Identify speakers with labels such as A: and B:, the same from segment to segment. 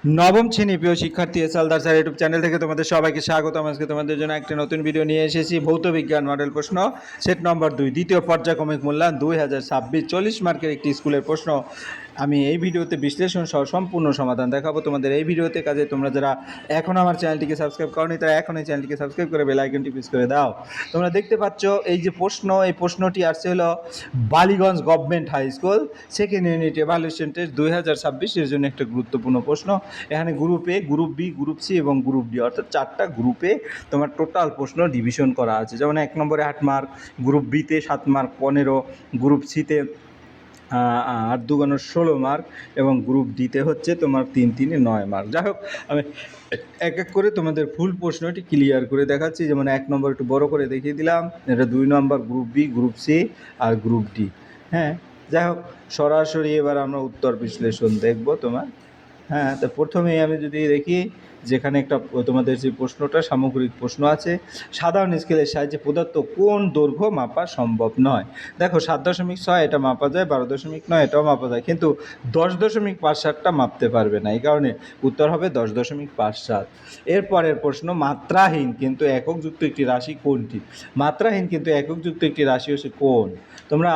A: নবম শ্রেণী প্রিয় শিক্ষার্থী এসএলদার স্যার ইউটিউব চ্যানেল থেকে তোমাদের সবাইকে স্বাগতম। আজকে তোমাদের জন্য একটা নতুন ভিডিও নিয়ে এসেছি। ভৌত বিজ্ঞান মডেল প্রশ্ন সেট নম্বর 2 দ্বিতীয় পর্যায়ক্রমিক মূল্যায়ন 2026 40 মার্কের একটি স্কুলের প্রশ্ন। আমি এই ভিডিওতে বিশ্লেষণ সহ সম্পূর্ণ সমাধান দেখাবো তোমাদের এই ভিডিওতে। কাজে তোমরা যারা এখন আমার চ্যানেলটিকে সাবস্ক্রাইব করনি তারা এখন এই চ্যানেলটিকে সাবস্ক্রাইব করে বেল আইকনটি প্রেস করে দাও। তোমরা দেখতে পাচ্ছ এই যে প্রশ্ন, এই প্রশ্নটি আসছে হলো Ballygunge government high school second unit evaluation test 2026 এর জন্য একটা গুরুত্বপূর্ণ প্রশ্ন। এখানে group A, group B, group C এবং গ্রুপ ডি অর্থাৎ 4টা গ্রুপে তোমার টোটাল প্রশ্ন ডিভিশন করা আছে। যেমন 1 নম্বরে 8 মার্ক, গ্রুপ বিতে 7 মার্ক 15, গ্রুপ সিতে 8 2 16 মার্ক এবং গ্রুপ ডিতে হচ্ছে তোমার 3 3 9 মার্ক। যাই হোক, আমি এক এক করে তোমাদের ফুল প্রশ্নটি ক্লিয়ার করে দেখাচ্ছি। যেমন 1 নম্বর একটু বড় করে দেখিয়ে দিলাম, এটা 2 নম্বর গ্রুপ বি, গ্রুপ সি আর গ্রুপ ডি। হ্যাঁ, যাই হোক, সরাসরি এবার আমরা উত্তর বিশ্লেষণ দেখব তোমার। হ্যাঁ, তো প্রথমেই আমি যদি দেখি যেখানে একটা তোমাদের যে প্রশ্নটা সামগ্রিক প্রশ্ন আছে, সাধারণ স্কেলের সাহায্যে প্রদত্ত কোন দৈর্ঘ্য মাপা সম্ভব নয়। দেখো 7.6 এটা মাপা যায়, 12.9 এটাও মাপা যায়, কিন্তু 10.57টা মাপতে পারবে না। এই কারণে উত্তর হবে 10.57। এরপরের প্রশ্ন, মাত্রাহীন কিন্তু এককযুক্ত একটি রাশি কোনটি? মাত্রাহীন কিন্তু এককযুক্ত একটি রাশি হচ্ছে কোন? তোমরা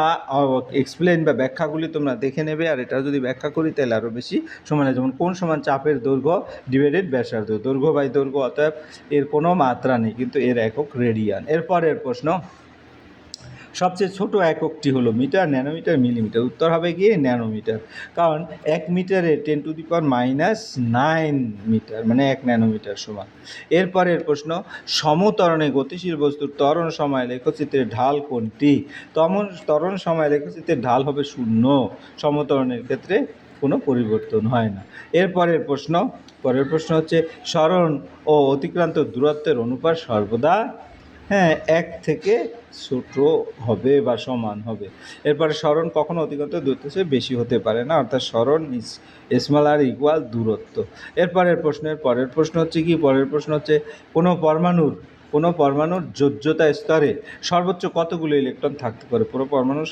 A: এক্সপ্লেন বা ব্যাখ্যাগুলি তোমরা দেখে নেবে, আর এটা যদি ব্যাখ্যা করি তাহলে আরও বেশি সমানে। যেমন কোন সমান চাপের দৈর্ঘ্য ডিভাইডেড ব্যাসার্ধ, দৈর্ঘ্য বাই দৈর্ঘ্য, অতএব এর কোনো মাত্রা নেই কিন্তু এর একক রেডিয়ান। এরপরের প্রশ্ন, সবচেয়ে ছোট এককটি হলো মিটার, ন্যানোমিটার, মিলিমিটার। উত্তর হবে কি ন্যানোমিটার, কারণ 1 মিটারে 10⁻⁹ মিটার মানে 1 ন্যানোমিটার সমান। এরপরের প্রশ্ন, সমত্বরণে গতিশীল বস্তুর ত্বরণ সময় লেখচিত্রের ঢাল কোনটি? ত্বরণ সময় লেখচিত্রের ঢাল হবে 0, সমত্বরণের ক্ষেত্রে কোনো পরিবর্তন হয় না। পরের প্রশ্ন হচ্ছে সরণ ও অতিক্রান্ত দূরত্বের অনুপাত সর্বদা 1 থেকে ছোট হবে বা সমান হবে। এরপরে সরণ কখনো অতিক্রান্ত দূরত্বের চেয়ে বেশি হতে পারে না, অর্থাৎ সরণ স্মল আর ইকুয়াল দূরত্ব। পরের প্রশ্ন হচ্ছে কি? পরের প্রশ্ন হচ্ছে কোনো পরমাণুর যোজ্যতা স্তরে সর্বোচ্চ কতগুলো ইলেকট্রন থাকতে পারে? পুরো পরমাণুর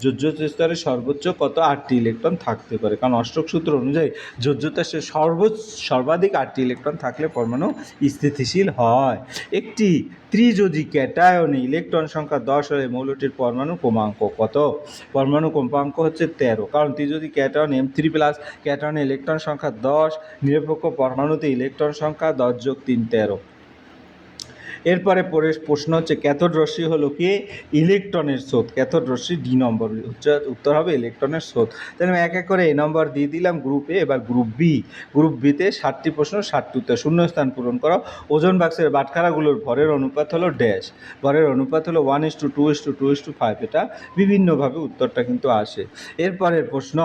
A: যোজ্যতা স্তরে সর্বোচ্চ কত? 8টি ইলেকট্রন থাকতে পারে, কারণ অষ্টক সূত্র অনুযায়ী যোজ্যতা সর্বাধিক 8টি ইলেকট্রন থাকলে পরমাণু স্থিতিশীল হয়। একটি ত্রিযোজী ক্যাটায়নে ইলেকট্রন সংখ্যা 10 হলে মৌলটির পরমাণু ক্রমাঙ্ক কত? পরমাণু ক্রমাঙ্ক হচ্ছে 13, কারণ ত্রিযোজী ক্যাটায়ন M3+ ক্যাটায়নে ইলেকট্রন সংখ্যা 10, নিরপেক্ষ পরমাণুতে ইলেকট্রন সংখ্যা 10 + 3 13। এরপরে প্রশ্ন হচ্ছে ক্যাথোড রশ্মি হলো কি? ইলেকট্রনের স্রোত। ক্যাথোড রশ্মি ডি নম্বর, উত্তর হবে ইলেকট্রনের স্রোত। তাহলে আমি এক এক করে এই নম্বর দিয়ে দিলাম গ্রুপ এ। এবার গ্রুপ বিতে 60টি প্রশ্ন, 60টি উত্তর। শূন্যস্থান পূরণ করো। ওজন বাক্সের বাটখারাগুলোর ভরের অনুপাত হলো ড্যাশ, ভরের অনুপাত হলো 1:2:2:5। এটা বিভিন্নভাবে উত্তরটা কিন্তু আসে। এরপরের প্রশ্ন,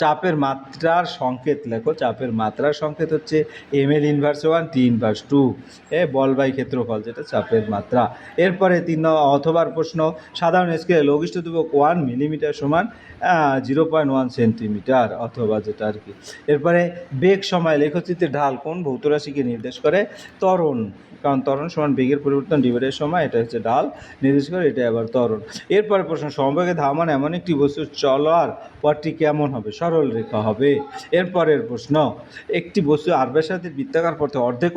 A: চাপের মাত্রার সংকেত লেখো। চাপের মাত্রার সংকেত হচ্ছে ml ইনভার্স 1 T ইনভার্স 2, বল বাই ক্ষেত্রফল, যেটা চাপের মাত্রা। এরপরে 3 অথবার প্রশ্ন, সাধারণ স্কেলে লঘিষ্ঠ ধ্রুবক 1 মিলিমিটার সমান 0.1 সেন্টিমিটার, অথবা যেটা আর কি। এরপরে বেগ সময় লেখচিত্রের ঢাল কোন ভৌত রাশিকে নির্দেশ করে? ত্বরণ, কারণ ত্বরণ সমান বেগের পরিবর্তন ডিভাইডের সময়, এটা হচ্ছে ঢাল নির্দেশ করে, এটা আবার ত্বরণ। এরপরে প্রশ্ন, সমবেগে ধাবমান এমন একটি বস্তুর চলার পথটি কেমন হবে? সরল রেখা হবে। এরপরের প্রশ্ন, একটি বস্তু আর ব্যাসার্ধের বৃত্তাকার পথে অর্ধেক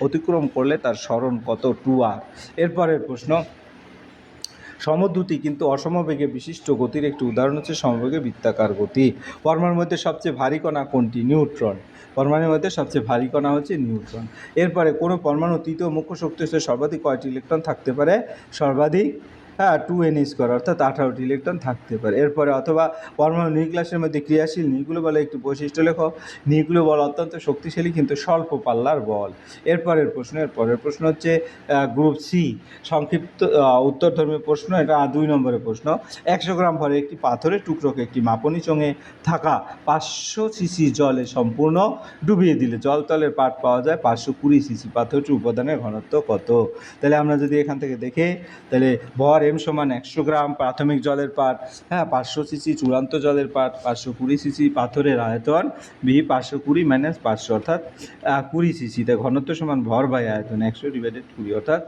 A: অতিক্রম করলে তার সরণ কত? 2r। এরপরের প্রশ্ন, সমদ্রুতি কিন্তু অসমবেগে বিশিষ্ট গতির একটি উদাহরণ হচ্ছে সমবেগে বৃত্তাকার গতি। পরমাণুর মধ্যে সবচেয়ে ভারী কণা কোনটি? নিউট্রন। পরমাণুর মধ্যে সবচেয়ে ভারী কণা হচ্ছে নিউট্রন। এরপরে কোনো পরমাণু তৃতীয় মুখ্য শক্তি হিসেবে সর্বাধিক কয়টি ইলেকট্রন থাকতে পারে? সর্বাধিক 2n², অর্থাৎ 18টি ইলেকট্রন থাকতে পারে। এরপরে অথবা পরমাণু নিউক্লিয়াসের মধ্যে ক্রিয়াশীল নিউক্লিয় বলের একটি বৈশিষ্ট্য লেখো। নিউক্লিয় বল অত্যন্ত শক্তিশালী কিন্তু স্বল্প পাল্লার বল। এরপরের প্রশ্ন হচ্ছে গ্রুপ সি, সংক্ষিপ্ত উত্তরধর্মী প্রশ্ন। এটা 2 নম্বরের প্রশ্ন। 100 গ্রাম ভরে একটি পাথরের টুকরোকে একটি মাপনী চোঙে থাকা 500 সিসি জলে সম্পূর্ণ ডুবিয়ে দিলে জলতলের পাট পাওয়া যায় 520 সিসি। পাথরটির উপাদানের ঘনত্ব কত? তাহলে আমরা যদি এখান থেকে দেখে, তাহলে ভর এম সমান 100 গ্রাম প্রাথমিক জলের পাট, হ্যাঁ 500 সিসি চূড়ান্ত জলের পাট, 520 সিসি পাথরের আয়তন, বি 520 মাইনাস 500 অর্থাৎ 20 সিসি। তাই ঘনত্ব সমান ভর বাই আয়তন 100 ডিভাইডেড 20 অর্থাৎ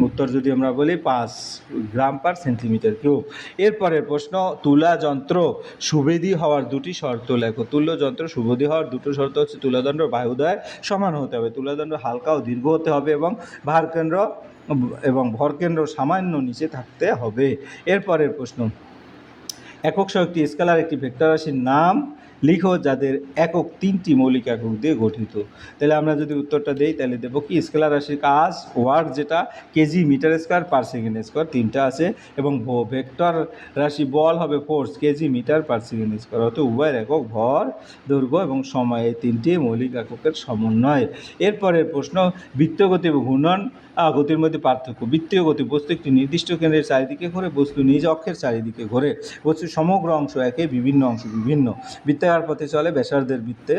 A: উত্তর যদি আমরা বলি 5 গ্রাম পার সেন্টিমিটার কিউব। এরপরের প্রশ্ন, তুলা যন্ত্র সুবেদী হওয়ার দুটি শর্ত লেখো। তুল্য যন্ত্র সুবেদী হওয়ার দুটো শর্ত হচ্ছে তুলাদণ্ড বাহুদয় সমান হতে হবে, তুলাদণ্ড হালকা ও দীর্ঘ হতে হবে এবং ভরকেন্দ্র সামান্য নিচে থাকতে হবে। এরপরের প্রশ্ন, একক সহ একটি স্কেলার একটি ভেক্টর রাশির নাম লিখো যাদের একক 3টি মৌলিক একক দিয়ে গঠিত। তাহলে আমরা যদি উত্তরটা দেই তাহলে দেবো কি, স্কেলার রাশির কাজ ওয়ার্ড যেটা KG metre square per second square 3টা আছে, এবং ভেক্টর রাশি বল হবে force KG metre per second square, অর্থাৎ উভয়ের একক ভর, দৈর্ঘ্য এবং সময়, এই 3টি মৌলিক এককের সমন্বয়। এরপরের প্রশ্ন, বৃত্তীয় গতি এবং ঘূর্ণন গতির মধ্যে পার্থক্য। বৃত্তীয় গতি, বস্তু একটি নির্দিষ্ট কেন্দ্রের চারিদিকে ঘোরে, বস্তু নিজ অক্ষের চারিদিকে ঘোরে, বস্তুর সমগ্র অংশ একে, বিভিন্ন অংশ বিভিন্ন। বৃত্তাকার পথে চলে, ব্যাসার্ধের বৃত্তে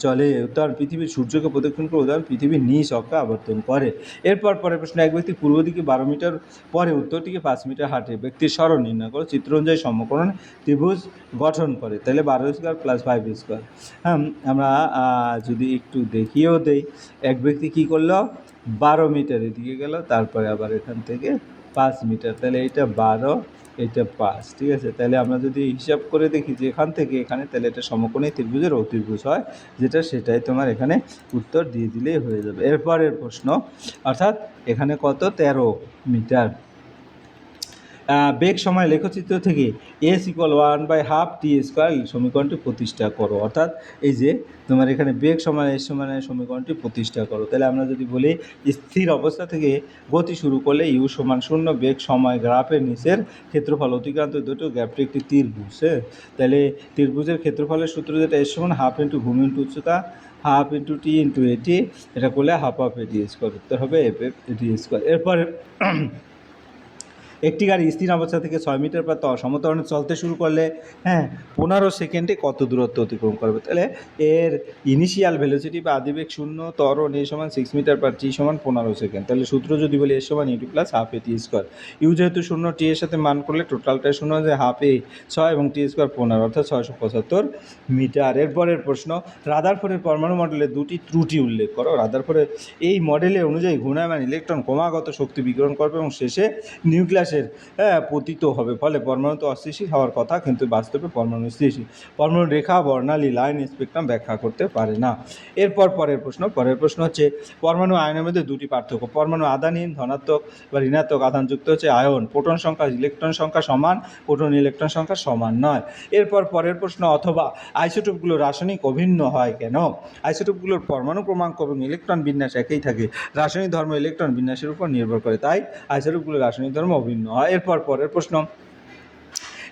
A: চলে। উদাহরণ, পৃথিবীর সূর্যকে প্রদক্ষিণ করে, উদাহরণ পৃথিবীর নিজ অক্ষে আবর্তন করে। এরপর পরের প্রশ্ন, এক ব্যক্তি পূর্ব দিকে 12 মিটার পরে উত্তর দিকে 5 মিটার হাঁটে, ব্যক্তির সরণ নির্ণয় করো, চিত্র অনুযায়ী সমকোণ ত্রিভুজ গঠন করে। তাহলে 12 স্কোয়ার প্লাস 5 স্কোয়ার। হ্যাঁ, আমরা যদি একটু দেখিয়েও দেই, এক ব্যক্তি কী করলো, 12 মিটার এদিকে গেল, তারপরে আবার এখান থেকে 5 মিটার, তাহলে এইটা 12, এইটা 5, ঠিক আছে। তাহলে আমরা যদি হিসাব করে দেখি যে এখান থেকে এখানে, তাহলে এটা সমকোণী ত্রিভুজের অতিভুজ হয়, যেটা সেটাই তোমার এখানে উত্তর দিয়ে দিলেই হয়ে যাবে। এরপরের প্রশ্ন, অর্থাৎ এখানে কত, 13 মিটার। বেগ সময় লেখচিত্র থেকে এস ইকুয়াল 1/2 টি স্কোয়ার সমীকরণটি প্রতিষ্ঠা করো। অর্থাৎ এই যে তোমার এখানে বেগ সময় এস সমানের সমীকরণটি প্রতিষ্ঠা করো। তাহলে আমরা যদি বলি, স্থির অবস্থা থেকে গতি শুরু করলে ইউ সমান 0, বেগ সময় গ্রাফের নিচের ক্ষেত্রফল অতিক্রান্ত দুটো গ্যাপটি একটি ত্রিভুজ। তাহলে ত্রিভুজের ক্ষেত্রফলের সূত্র যেটা এস সমান হাফ ইন্টু ভূমি ইন্টু উচ্চতা, হাফ ইন্টু টি ইন্টু এটি, এটা করলে হাফ অফ এটি স্কোয়ার, উত্তর হবে এফ এফ এটি স্কোয়ার। এরপরে একটি গাড়ি স্থির অবস্থা থেকে 6 মিটার পর সমত্বরণে চলতে শুরু করলে 15 সেকেন্ডে কত দূরত্ব অতিক্রম করবে। তাহলে এর ইনিশিয়াল ভেলোসিটি বা আদিবেগ 0, ত্বরণ এ সমান 6 মিটার পার টি সমান 15 সেকেন্ড। তাহলে সূত্র যদি বলি এস সমান U plus half A T square. U যেহেতু 0, টি এর সাথে মান করলে টোটালটাই 0, যে হাফ এ 6 এবং টি স্কোয়ার 15, অর্থাৎ 675 মিটার। এরপরের প্রশ্ন, রাদারফোর্ডের পরমাণু মডেলে দুটি ত্রুটি উল্লেখ করো। রাদারফোর্ডের এই মডেলের অনুযায়ী ঘূর্ণায়মান ইলেকট্রন ক্রমাগত শক্তি বিকিরণ করবে এবং শেষে নিউক্লিয়াসের পতিত হবে, ফলে পরমাণু তো অস্থিতিশীল হওয়ার কথা, কিন্তু বাস্তবে পরমাণু স্থিতিশীল। পরমাণু রেখা, বর্ণালী, লাইন, স্পেকট্রাম ব্যাখ্যা করতে পারে না। পরের প্রশ্ন হচ্ছে, পরমাণু আয়নের মধ্যে দুটি পার্থক্য। পরমাণু আধানহীন, ধনাত্মক বা ঋণাত্মক আধানযুক্ত হচ্ছে আয়ন, প্রোটন সংখ্যা ইলেকট্রন সংখ্যা সমান, প্রোটন ইলেকট্রন সংখ্যা সমান নয়। পরের প্রশ্ন, অথবা আইসোটোপগুলো রাসায়নিক অভিন্ন হয় কেন? আইসোটোপগুলোর পরমাণু ক্রমাঙ্ক এবং ইলেকট্রন বিন্যাস একই থাকে, রাসায়নিক ধর্ম ইলেকট্রন বিন্যাসের উপর নির্ভর করে, তাই আইসোটোপগুলো রাসায়নিক ধর্ম অভিন্ন হয়। পরের প্রশ্ন,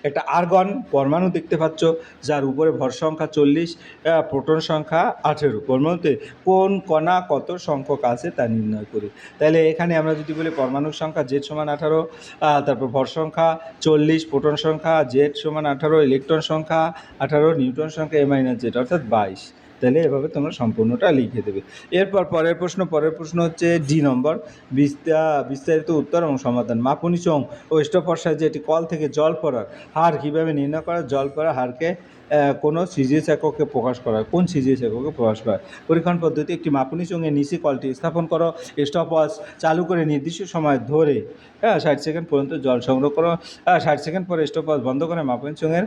A: একটা আর্গন পরমাণু দেখতে পাচ্ছ, যার উপরে ভর সংখ্যা 40, প্রোটন সংখ্যা 18। পরমাণুতে কোন কণা কত সংখ্যক আছে তা নির্ণয় করি। তাহলে এখানে আমরা যদি বলি পরমাণুর সংখ্যা জেড সমান 18, তারপর ভর সংখ্যা 40, প্রোটন সংখ্যা জেড সমান 18, ইলেকট্রন সংখ্যা 18, নিউট্রন সংখ্যা এ মাইনাস জেড, অর্থাৎ 22। তাহলে এভাবে তোমরা সম্পূর্ণটা লিখে দেবে। পরের প্রশ্ন হচ্ছে ডি নম্বর, বিস্তারিত উত্তর এবং সমাধান। মাপুনি চোঙ ও স্টপার সাহায্যে একটি কল থেকে জল পড়ার হার কীভাবে নির্ণয় করা? জল পড়ার হারকে কোনো সিজিএস এককে প্রকাশ করা হয়। কোন সিজিএস এককে প্রকাশ করা হয়? পরীক্ষণ পদ্ধতি, একটি মাপুনি চোঙের নিচে কলটি স্থাপন করো, স্টপওয়াচ চালু করে নির্দিষ্ট সময় ধরে 60 সেকেন্ড পর্যন্ত জল সংগ্রহ করো, 60 সেকেন্ড পরে স্টপওয়াচ বন্ধ করে মাপুনি চোঙের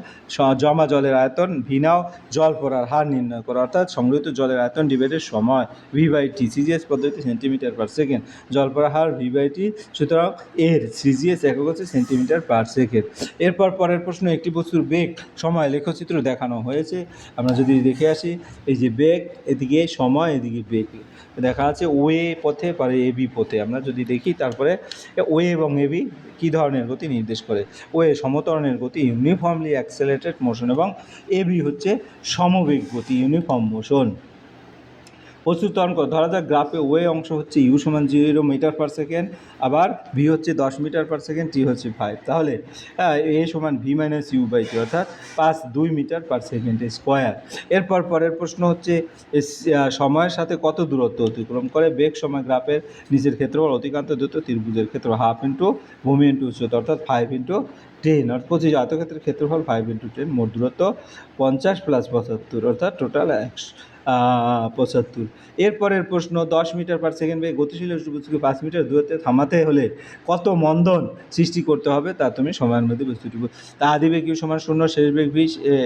A: জমা জলের আয়তন ভি নাও, জল পড়ার হার নির্ণয় করো, অর্থাৎ সংগৃহীত জলের আয়তন ডিভাইডের সময় ভি/টি। সিজিএস পদ্ধতি সেন্টিমিটার পার সেকেন্ড, জল পড়ার হার ভি/টি, সুতরাং এর সিজিএস একক হচ্ছে সেন্টিমিটার পার সেকেন্ড। পরের প্রশ্ন, একটি বস্তুর বেগ সময় লেখচিত্র দেখানো হয়েছে। আমরা যদি দেখে আসি, এই যে বেগ, এদিকে সময়, এদিকে বেগ দেখা আছে ওয়ে পথে, পরে এবি পথে। আমরা যদি দেখি, তারপরে ওয়ে এবং এবি কী ধরনের গতি নির্দেশ করে। ওয়ে সমতরণের গতি, ইউনিফর্মলি অ্যাক্সেলারেটেড মোশন, এবং এবি হচ্ছে সমবেগ গতি, ইউনিফর্ম মোশন। বস্তুর ত্বরণ কত, ধরা যাক গ্রাফে ওয়ে অংশ হচ্ছে ইউ সমান 0 মিটার পার সেকেন্ড, আবার ভি হচ্ছে 10 মিটার পার সেকেন্ড, টি হচ্ছে 5, তাহলে এ সমান V minus you by T, অর্থাৎ 2 মিটার পার সেকেন্ড স্কোয়ার। এরপর পরের প্রশ্ন হচ্ছে সময়ের সাথে কত দূরত্ব অতিক্রম করে বেগ সময় গ্রাফের নিচের ক্ষেত্রফল অতিক্রান্ত দূরত্ব ত্রিভুজের ক্ষেত্র হাফ ইন্টু ভূমি ইন্টু উচ্চতা, অর্থাৎ 5 ইন্টু 10, অর্থাৎ 25 আয়তক্ষেত্রের ক্ষেত্রফল 5 ইন্টু 10, মোট দূরত্ব 50 প্লাস 75, অর্থাৎ টোটাল 75। এরপরের প্রশ্ন 10 মিটার পার সেকেন্ড বেগে গতিশীল বস্তুকে 5 মিটার দূরত্বে থামাতে হলে কত মন্দন সৃষ্টি করতে হবে তা তুমি সময়ের মধ্যে বস্তুটি তা আদি বেগ ইউ সমান 0, শেষ বেগ ভি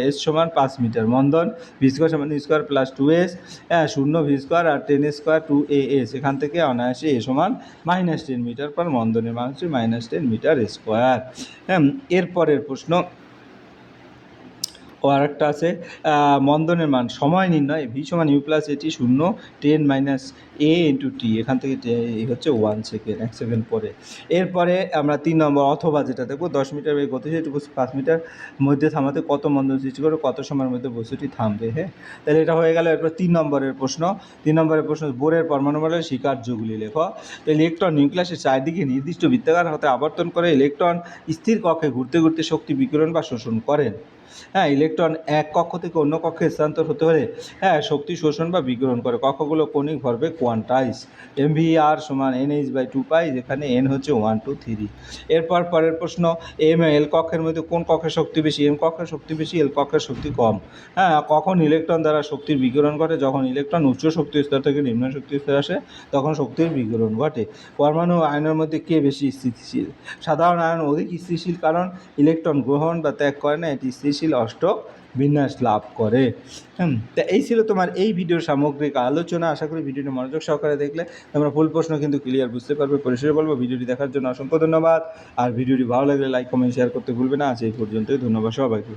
A: এস সমান 5 মিটার, মন্দন ভি স্কোয়ার সমান U square plus 2s 0 V square আর 10 স্কোয়ার 2as, এখান থেকে অনায়াসে এ সমান -10 মিটার পার, মন্দনের মান হচ্ছে -10 মিটার স্কোয়ার। এরপরের প্রশ্ন ও আরেকটা আছে মন্দনের মান সময় নির্ণয় ভি সমান ইউ প্লাস এটি 0 10 মাইনাস এ ইন্টু টি, এখান থেকে হচ্ছে 1 সেকেন্ড, 1 সেকেন্ড পরে। এরপরে আমরা 3 নম্বর অথবা যেটা দেখবো 10 মিটার বেগে গতিশীল 5 মিটার মধ্যে থামাতে কত মন্দন সৃষ্টি করে কত সময়ের মধ্যে বস্তুটি থামবে। হ্যাঁ, তাহলে এটা হয়ে গেল। এরপর 3 নম্বরের প্রশ্ন, 3 নম্বরের প্রশ্ন বোরের পরমাণুমণ্ডলের স্বীকার্যগুলি লেখো। ইলেকট্রন নিউক্লিয়াসের চারদিকে নির্দিষ্ট বৃত্তাকার হতে আবর্তন করে ইলেকট্রন স্থির কক্ষে ঘুরতে ঘুরতে শক্তি বিকিরণ বা শোষণ করেন। হ্যাঁ, ইলেকট্রন এক কক্ষ থেকে অন্য কক্ষে স্থানান্তর হতে হলে শক্তি শোষণ বা বিকিরণ করে। কক্ষগুলো কৌণিক ভরবেগ কোয়ান্টাইজ, MVR সমান NH বাই 2 পাই, যেখানে N হচ্ছে 1 2 3। এরপর পরের প্রশ্ন, এম এল কক্ষের মধ্যে কোন কক্ষের শক্তি বেশি? এম কক্ষের শক্তি বেশি, এল কক্ষের শক্তি কম। কখন ইলেকট্রন দ্বারা শক্তির বিকিরণ ঘটে? যখন ইলেকট্রন উচ্চ শক্তি স্তর থেকে নিম্ন শক্তি স্তরে আসে তখন শক্তির বিকিরণ ঘটে। পরমাণু আয়নের মধ্যে কে বেশি স্থিতিশীল? সাধারণ আয়ন অধিক স্থিতিশীল, কারণ ইলেকট্রন গ্রহণ বা ত্যাগ করে না, এটি স্থিতিশীল অষ্টক বিন্যাস লাভ করে। তা এই ছিল তোমার এই ভিডিওর সামগ্রিক আলোচনা। আশা করি ভিডিওটি মনোযোগ সহকারে দেখলে তোমরা ফুল প্রশ্ন কিন্তু ক্লিয়ার বুঝতে পারবে। পরিশেষে বলবো ভিডিওটি দেখার জন্য অসংখ্য ধন্যবাদ। আর ভিডিওটি ভালো লাগলে লাইক কমেন্ট শেয়ার করতে ভুলবে না। আজ এই পর্যন্তই, ধন্যবাদ সবাইকে।